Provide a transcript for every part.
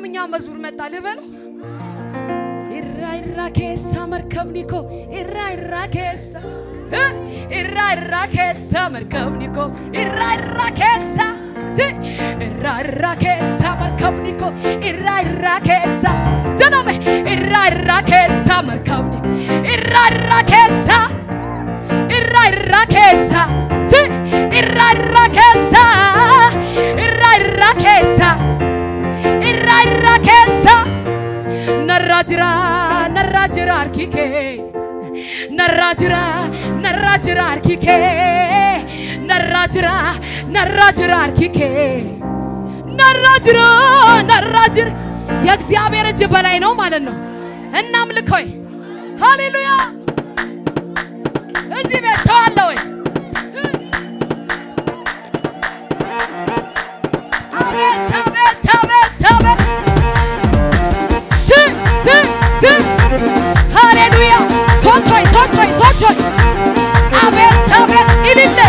ኦሮምኛ መዝሙር መጣ ልበለው ኢራ ኬሳ መርከብኒኮ ኢራ ኬሳ ኢራ ኬሳ መርከብኒኮ ኢራ ኬሳ ኢራ ኬሳ መርከብኒኮ ኢራ ኬሳ ጀነመ ኢራ ኬሳ መርከብኒ ኢራ ኬሳ ኢራ ኬሳ ኢራ ኬሳ ኢራ ኬሳ ኢራ ኬሳ ነራጅራ አርኪኬ ነራጅራ አርኪኬ ነራጅራ አርኪኬ ነራጅራ የእግዚአብሔር እጅ በላይ ነው ማለት ነው። እናምልከው። ሃሌሉያ። እዚህ ቤት ሰው አለ ወይ? አቤት አቤት አቤት አቤት ሃሌሉያ። ሶቾይ አቤት አቤት ኢልለ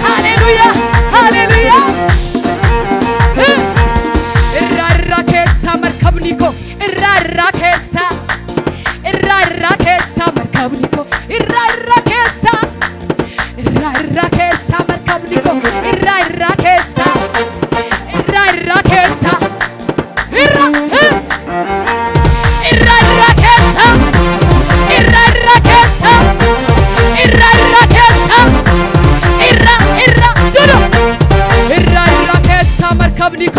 ሃሌሉያ ሃሌሉያ። ኢራ ኬሳ መርከብኒኮ ኢራ ኬሳ መርከብኒኮ ኢራ ኬሳ መርከብኒኮ ኢራ ኬሳ ኬሳ ኢራ ኬሳ መርከብኒኮ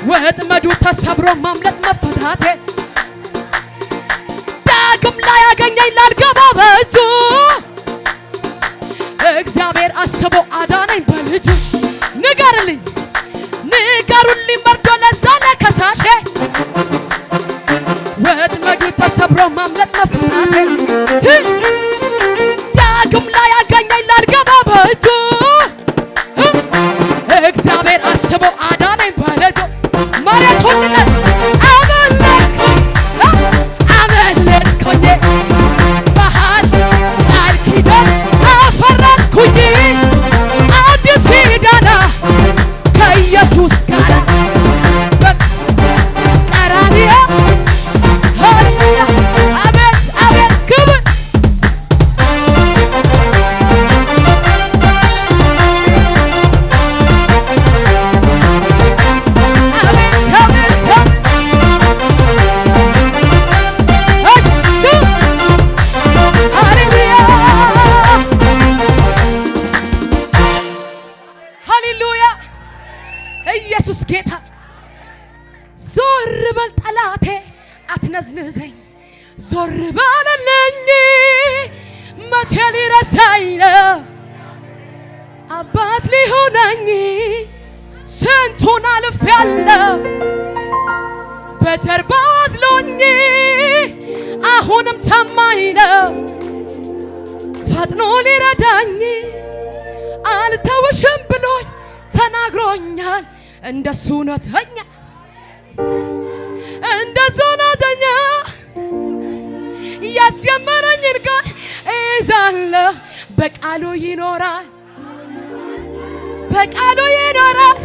ወጥመዱ ተሰብሮ ማምለጥ መፈታቴ ዳግም ላይ ያገኘኝ ላልገባ በእጁ እግዚአብሔር አስቦ አዳነኝ በልጁ። ንገሩልኝ መርዶ ለዛ ለከሳሼ ወጥመዱ ተሰብሮ ማምለጥ መፈታቴ ዳግም ላይ ያገኘኝ ላልገባ በእጁ እግዚአብሔር አስቦ አዳነኝ በልጁ። መሬት ሁሉ አመለጥኩኝ ባህል ቃል ኪዳን አፈረስኩኝ አዲስ ኪዳን ከኢየሱስ ጋር ዞር ባለልኝ መቼ ሊረሳኝ ነው አባት ሊሆነኝ ስንቱን አልፌያለሁ በጀርባው አዝሎኝ አሁንም ታማኝ ነው ፈጥኖ ሊረዳኝ አልተውሽም ብሎኝ ተናግሮኛል እንደሱ እውነተኛ እንደሱ እውነተኛ ያስጀመረኝን ቃል እይዛለሁ በቃሉ ይኖራል በቃሉ ይኖራል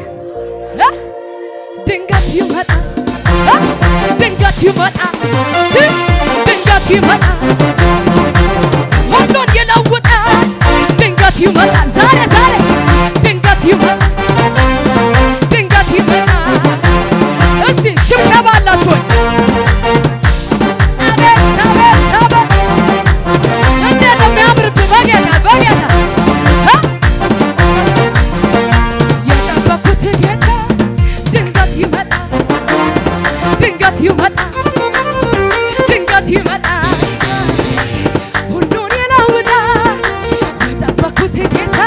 ድንገት ይመጣል ድንገት ይመጣል ድንገት ይመጣል ሁሉን ይለውጣል ድንገት ይመጣል ዛሬ ዛሬ ድንገት ይመጣል ድንገት ይመጣል እስቲ ሽብሸባ አላችሁ አቤት አቤት አቤት እንዴት ነው የሚያምርብህ በጌታ በጌታ የጠበኩት ጌታ ድንገት ይመጣል ድንገት ይመጣል ድንገት ይመጣል ሁሉን ይለውጣል የጠበኩት ጌታ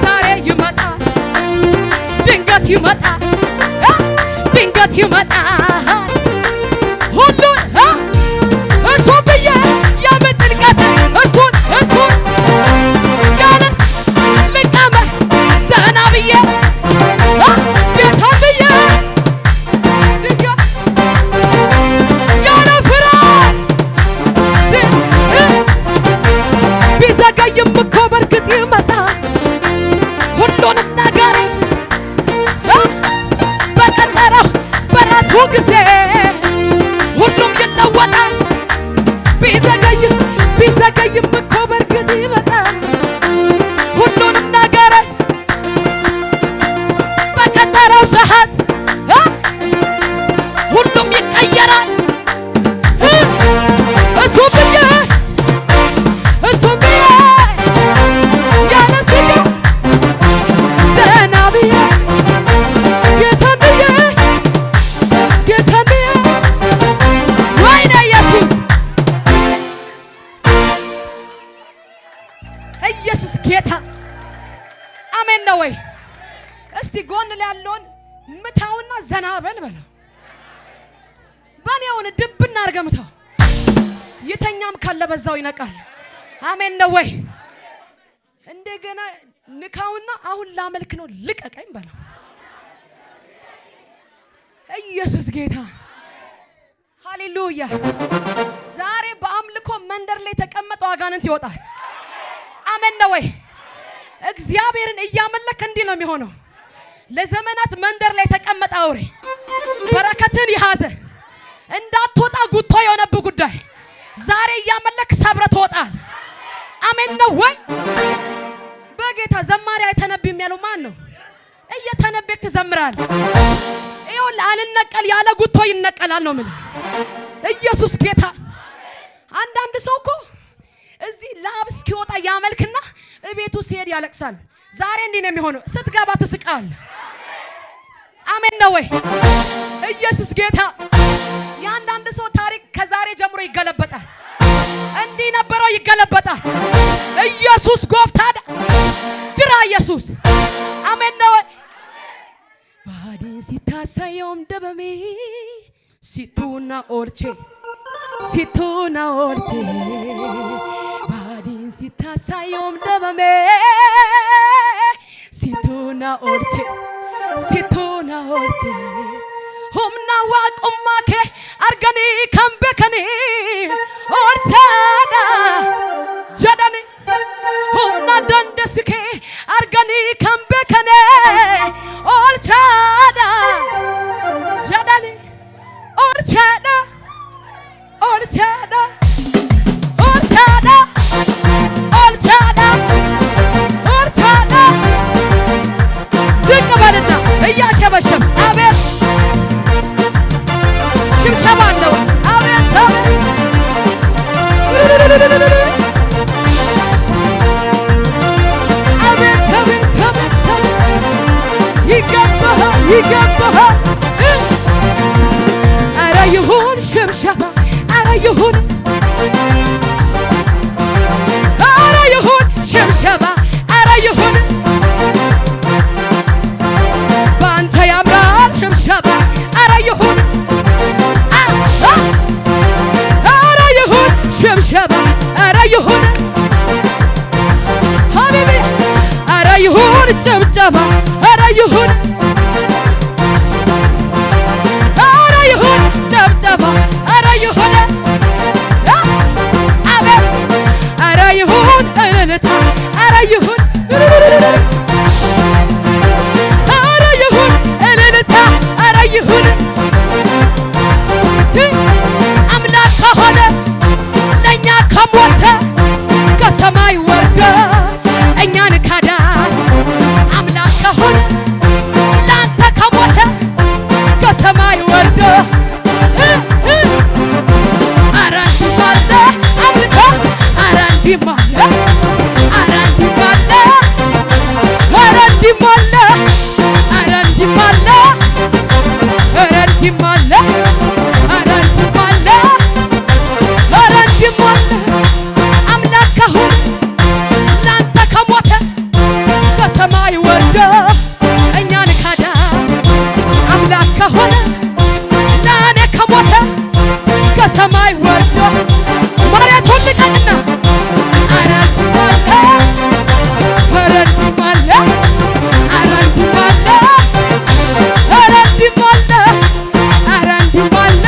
ዛሬ ይመጣል ድንገት ይመጣል ድንገት ይመጣል ሁሉን እሱ ብዬ የምጥልቀት እሱን ያነስ ልቀመጥ ዘና ብዬ ጌታ ብዬ ድንገት ያለ ፍርሃት ቢዘገይም እኮ በርግጥ ይመጣል ሁሉንም ነገር በቀጠረው በራሱ ጊዜ ሁሉም ይለወጣል ቢዘገይም እኮ በርግጥ ይመጣል ሁሉንም ነገር በቀጠረው ሰዓት ሁሉም ይቀየራል እሱ ብዬ ያለ ስጋት ዘና ብዬ ጌታን ብዬ ወይኔ ኢየሱስ ጌታ አሜን ነው ወይ? እስቲ ጎን ላይ ያለውን ምታውና ዘና በል በለው። ባኔውን ድብና አድርገህ ምታው። የተኛም ካለ በዛው ይነቃል። አሜን ነው ወይ? እንደገና ንካውና አሁን ላመልክ ነው ልቀቀኝ በለው። ኢየሱስ ጌታ ሃሌሉያ። ዛሬ በአምልኮ መንደር ላይ ተቀመጠው አጋንንት ይወጣል። አሜን ነው ወይ? እግዚአብሔርን እያመለክ እንዲህ ነው የሚሆነው። ለዘመናት መንደር ላይ ተቀመጠ አውሬ በረከትን ያዘ እንዳትወጣ ጉቶ የሆነብህ ጉዳይ ዛሬ እያመለክ ሰብረህ ትወጣል። አሜን ነው ወይ? በጌታ ዘማሪ አይተነብይም ያለው ማን ነው? እየተነበየክ ትዘምራለህ። ይኸው አልነቀል ያለ ጉቶ ይነቀላል ነው ምን ኢየሱስ ጌታ። አንዳንድ ሰው እኮ እዚህ ላብ እስኪወጣ ያመልክና እቤቱ ሲሄድ ያለቅሳል። ዛሬ እንዲህ ነው የሚሆነው። ስትገባ ትስቃለህ። አሜን ነው ወይ? ኢየሱስ ጌታ። የአንዳንድ ሰው ታሪክ ከዛሬ ጀምሮ ይገለበጣል። እንዲህ ነበረው ይገለበጣል። ኢየሱስ ጎፍታዳ ጅራ ኢየሱስ አሜን ነው ወይ? ባዲ ሲታሰየውም ደበሜ ሲቱና ኦርቼ ባዲ ሲታሰየውም ደበሜ ሲቱና ኦርቼ humna waaqummaa kee arganii kan beekanii ortaadha jedhani humna dandeessi kee arganii kan beekanii ortaadha jedhani ortaadha ortaadha ortaadha ortaadha ortaadha ዝቅ በልና እያሸበሸብ አቤት ሽብሸባ አለው አቤት ጭብጨባ ኧረ ይሁን ኧረ ይሁን ጭብጨባ ኧረ ይሁን አቤት ኧረ ይሁን እልልታ ኧረ ይሁን ኧረ ይሁን እልልታ ኧረ ይሁን አምላክ ከሆነ ለእኛ ከሞተ ከሰማይ ወርዶ እኛን ካዳን አምላክ ከሆነ ለአንተ ከሞተ ከሰማይ ወርዶ ኧረ እንዲህም አለ አምልኮ ኧረ እንዲህም አለ ኧረ እንዲህም አለ ኧረ እንዲህም አለ ኧረ እንዲህም አለ ኧረ እንዲህም አለ ኧረ እንዲህም አለ ኧረ እንዲህም አለ አምላክ ከሆነ ለአንተ ከሞተ ከሰማይ ወርዶ እኛን ካዳን አምላክ ከሆነ ለእኔ ከሞተ ከሰማይ ወርዶ መሬቱን ልቀቅና ኧረ እንዲህም አለ ኧረ እንዲህም አለ ኧረ እንዲህም አለ ኧረ እንዲህም አለ ኧረ እንዲህም አለ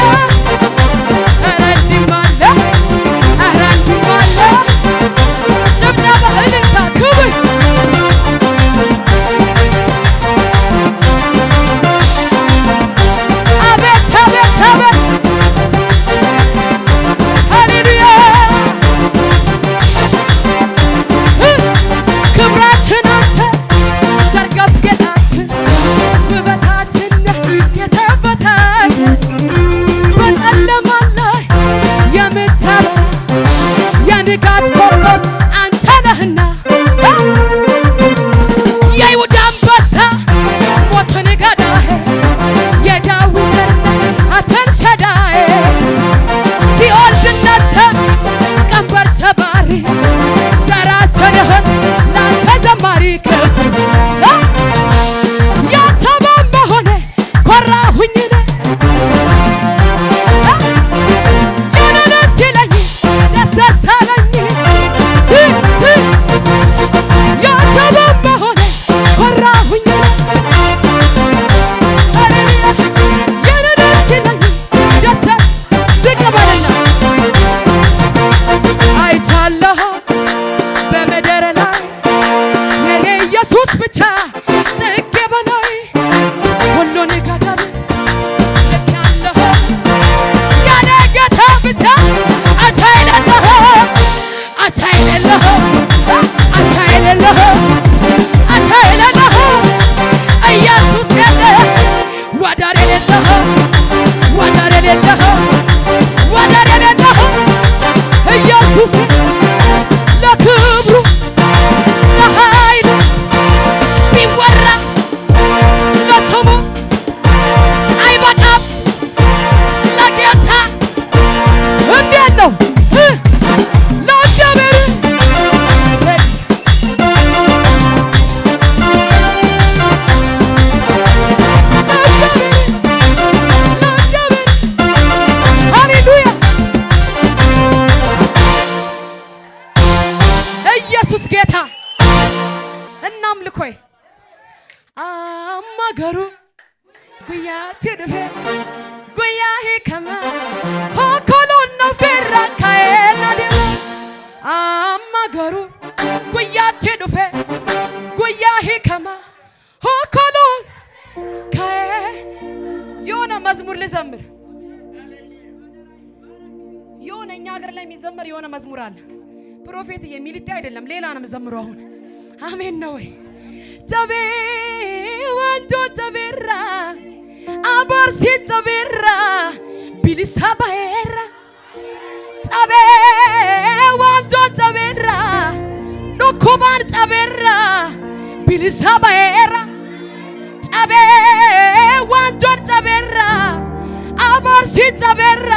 ኧረ እንዲህም አለ ኧረ እንዲህም አለ ጭብጨባ እልልታ ክብር አቤት አቤት አቤት ሃሌሉያ ክብራችን አንተ ዘርጋፍ ጌታችን ውበታችን የተበታች በጨለማ ላይ የምታበራ የንጋት ኮከብ አንተ ነህና የይሁዳ አንበሳ ሞትን ገዳይ የዳዊት ዘር አንተን ሸዳይ ሲኦል ድል ነስተህ ቀንበር ሰባሪ ዘራችን ነህን ላንተ ዘማሪ ክብር ያንተ በመሆኔ ኮራሁኝ የኔ ደስ ይለኝ ደስ ደስ አለኝ ያንተ በመሆኔ ኮራሁኝ ሃሌሉያ የኔ ደስ ይለኝ ደስ ደስ ዝቅ በልና አይቻለሁ በምድር ላይ የኔ ኢየሱስ ብቻ ጥጌ በላይ ሁሉን ገደብ ልኬያለሁ የኔ ጌታ ብቻ አቻ የሌለህ አቻ የሌለህ አቻ የሌለህ አቻ የሌለህ ኢየሱስ የለህ ወደር የሌለህ ወደር የሌለህ ወደር የሌለህ ኢየሱስ ለክብሩ ለኃይሉ ቢወራ ለስሙ አይበቃም ለጌታ እንዴት ነው ለእግዚአብሔር ሃሌሉያ ኢየሱስ ጌታ እናምልኮይ አማገሩ ጉያ ትድፌ ጉያ ሂከማ ሆኮሎና ፌራ ካኤና ደማ አማገሩ ጉያ ትድፌ ጉያ ሂከማ ሆኮሎን ካኤ የሆነ መዝሙር ልዘምር የሆነ እኛ ሀገር ላይ የሚዘመር የሆነ መዝሙር አለ ፕሮፌት የሚልጤ አይደለም ሌላ ነው የምዘምረው አሁን አሜን ነው ወይ ተቤ ዋንጆን ተቤራ አባርሲ ተቤራ ቢሊሳ ባኤራ ተቤ ዋንጆን ተቤራ ዶኮባን ተቤራ ቢሊሳ ባኤራ ተቤ ዋንጆን ተቤራ አባርሲ ተቤራ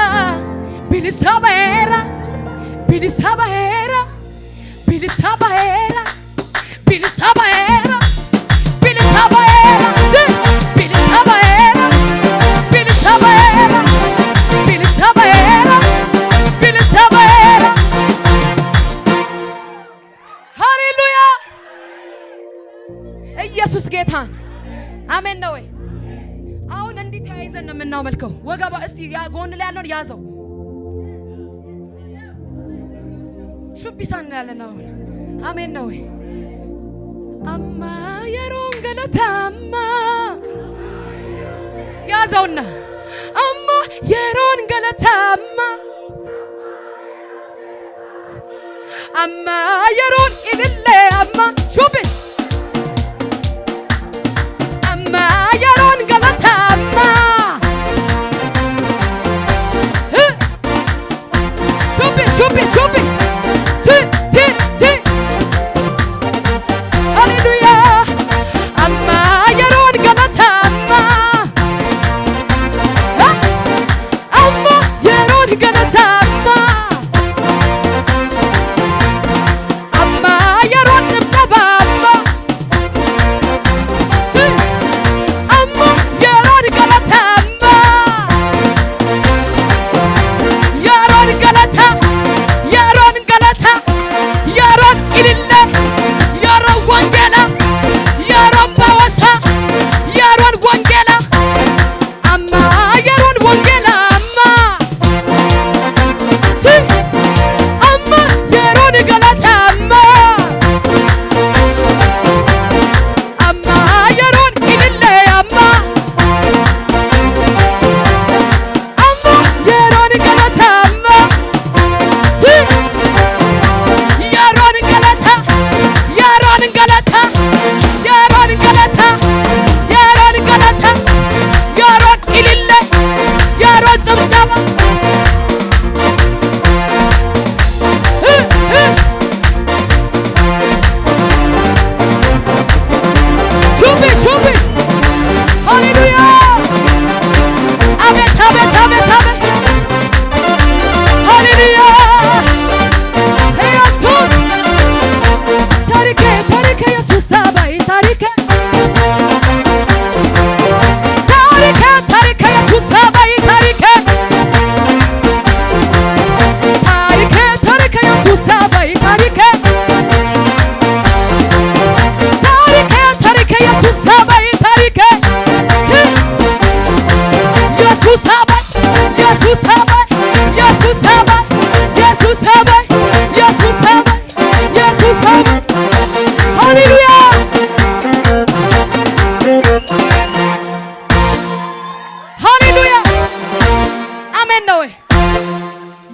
ቢሊሳ ባኤራ ቢሊሳ ባኤራ ቢሊሳ ባኤራ ቢሊሳ ባኤራ ቢሊሳ ባኤራ ቢሊሳ ባኤራ ቢሊሳ ባኤራ ቢሊሳ ባኤራ ቢሊሳ ባኤራ ሃሌሉያ ኢየሱስ ጌታ አሜን ነው ወይ? አሁን እንዲህ ተያይዘን ነው የምናመልከው። ወገባ እስቲ ያ ጎን ላይ ያለውን ያዘው። ሹቢሳን ያለና አሁን አሜን ነው ወይ? አማ የሮን ገለታማ ያዘውና አማ የሮን ገለታማ አማ የሮን ኢልሌ አማ ሹቢስ አማ የሮን ገለታማ ሹቢስ ሹቢስ ሹቢስ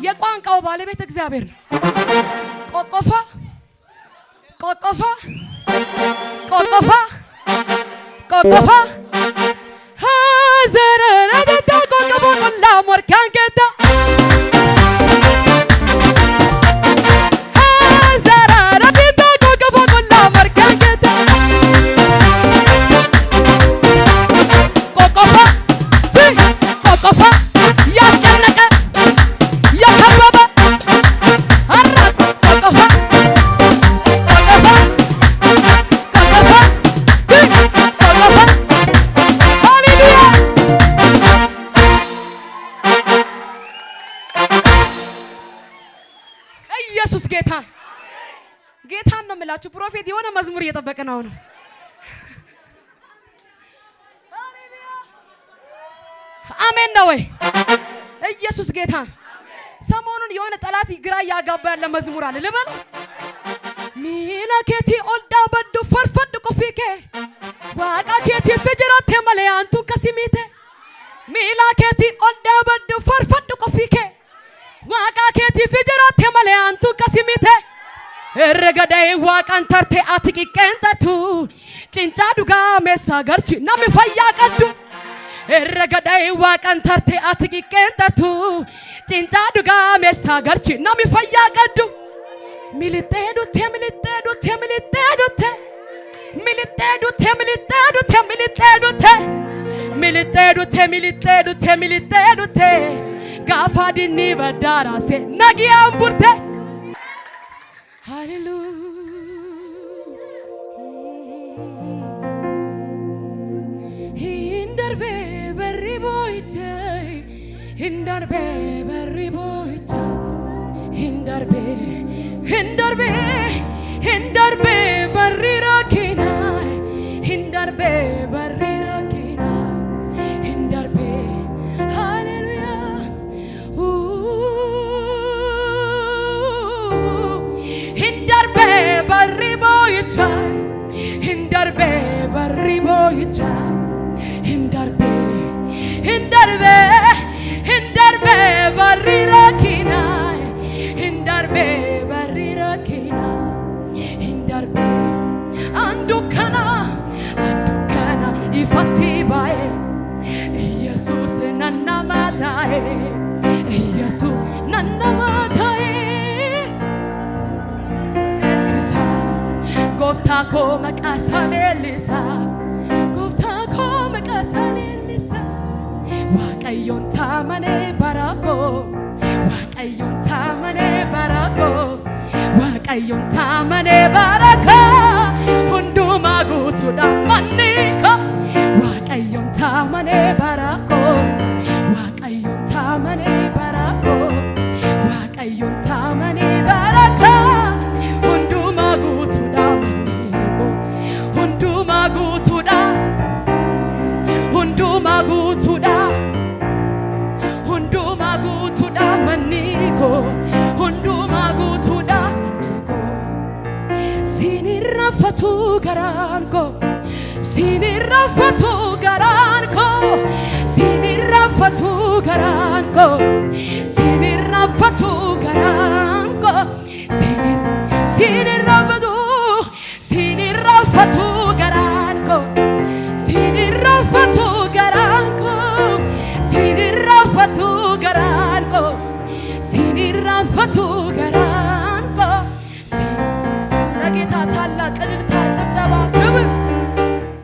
የቋንቋው ባለቤት እግዚአብሔር ነው። ቆቆፋ ቆቆፋ ቆቆፋ ቆቆፋ ሀዘረረ ደታ ቆቆፋ ቆላ ሞርካን ገታ ሀዘረረ ደታ ቆቆፋ ቆላ ሞርካን ገታ ቆቆፋ ቆቆፋ ያስጨነቀ ያከበበ አራት ቆቆፋ ቆቆፋ ቆቆፋ ቆቆፋ ሃሌሉያ ኢየሱስ ጌታ ጌታን ነው የምላችሁ። ፕሮፌት የሆነ መዝሙር እየጠበቀ ነው ነው። አሜን ነው ወይ? ኢየሱስ ጌታ። ሰሞኑን የሆነ ጠላት ግራ ያጋባ ያለ መዝሙር አለ ልበል። ሚላኬቲ ኦልዳ በዱ ፈርፈድ ቆፊኬ ዋቃኬቲ ፍጅራቴ መለያንቱ ከሲሚቴ ሚላኬቲ ኦልዳ በዱ ፈርፈድ ቆፊኬ ዋቃኬቲ ፍጅራቴ መለያንቱ ከሲሚቴ እረገዳይ ዋቃን ተርቴ አትቂቀንተቱ ጭንጫ ዱጋ ሜሳ ገርቺ ናሚ ፈያ ቀዱ እረገዳይ ዋቃን ተርቴ አትቂቀንተቱ ጭንጫ ዱጋ ሜሳ ገርቺ ናሚ ፈያ ቀዱ ሚልጤ ዱቴ ሚልጤ ዱቴ ሚልጤ ዱቴ ሚልጤ ዱቴ ሚልጤ ዱቴ ሚልጤ ዱቴ ሚልጤ ዱቴ ሚልጤ ዱቴ ሚልጤ ዱቴ ጋፋ ዲኒ በዳራሴ ነጊያን ቡርቴ ሃሌሉያ ሂንደርቤ በሪ ቦይቼ ሂንደርቤ በሪ ቦይቼ ሂንደርቤ ሂንደርቤ ሂንደርቤ በሪ ራኪናይ darbe andu kana ifatti bae Jesus nanna matae Jesus nanna matae Elisa gofta ko maqasale Elisa gofta ko maqasale Elisa waaqayyon tamane barako waaqayyon tamane barako waaqayyon tamane baraka hunduma gutuda maniko waaqayyon tamane barako waaqayyon tamane barako waaqayyon tamane baraka hunduma gutuda maniko hunduma gutuda hunduma gutuda hunduma gutuda maniko hunduma gutuda maniko sinirrafatu garanko sinirrafatu garanko sinirrafatu garanko sinirrafatu